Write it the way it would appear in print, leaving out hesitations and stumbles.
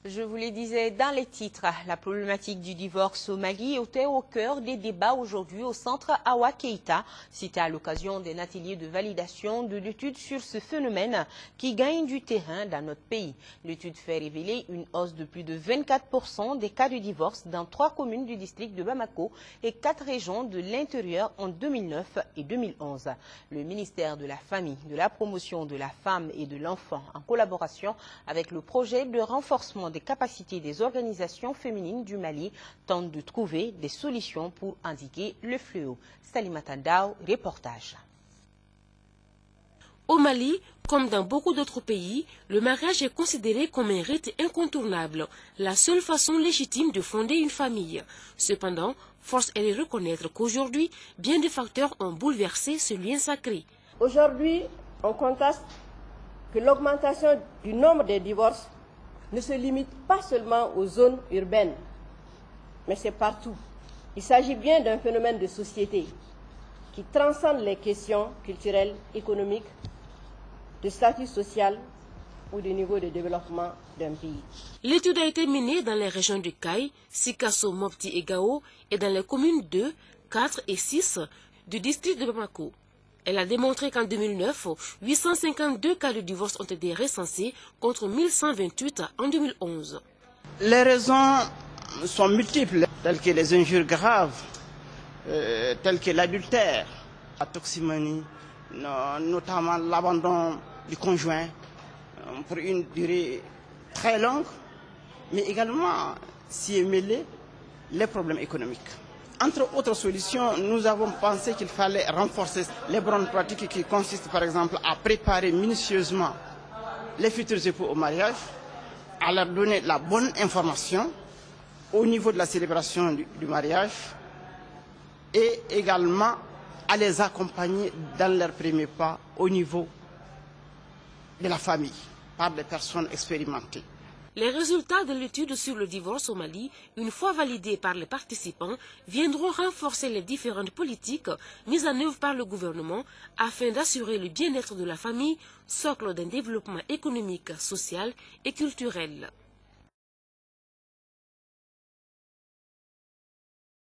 Je vous le disais dans les titres, la problématique du divorce au Mali était au cœur des débats aujourd'hui au centre Awa Keïta. C'était à l'occasion d'un atelier de validation de l'étude sur ce phénomène qui gagne du terrain dans notre pays. L'étude fait révéler une hausse de plus de 24% des cas de divorce dans 3 communes du district de Bamako et 4 régions de l'intérieur en 2009 et 2011. Le ministère de la Famille, de la Promotion de la Femme et de l'Enfant, en collaboration avec le projet de renforcement des capacités des organisations féminines du Mali, tente de trouver des solutions pour endiguer le fléau. Salimata Ndao, reportage. Au Mali, comme dans beaucoup d'autres pays, le mariage est considéré comme un rite incontournable, la seule façon légitime de fonder une famille. Cependant, force est de reconnaître qu'aujourd'hui, bien des facteurs ont bouleversé ce lien sacré. Aujourd'hui, on constate que l'augmentation du nombre de divorces ne se limite pas seulement aux zones urbaines, mais c'est partout. Il s'agit bien d'un phénomène de société qui transcende les questions culturelles, économiques, de statut social ou de niveau de développement d'un pays. L'étude a été menée dans les régions de Kaï, Sikasso, Mopti et Gao et dans les communes 2, 4 et 6 du district de Bamako. Elle a démontré qu'en 2009, 852 cas de divorce ont été recensés contre 1128 en 2011. Les raisons sont multiples, telles que les injures graves, telles que l'adultère, la toxicomanie, notamment l'abandon du conjoint pour une durée très longue, mais également s'y est mêlé les problèmes économiques. Entre autres solutions, nous avons pensé qu'il fallait renforcer les bonnes pratiques qui consistent par exemple à préparer minutieusement les futurs époux au mariage, à leur donner la bonne information au niveau de la célébration du mariage et également à les accompagner dans leurs premiers pas au niveau de la famille par des personnes expérimentées. Les résultats de l'étude sur le divorce au Mali, une fois validés par les participants, viendront renforcer les différentes politiques mises en œuvre par le gouvernement afin d'assurer le bien-être de la famille, socle d'un développement économique, social et culturel.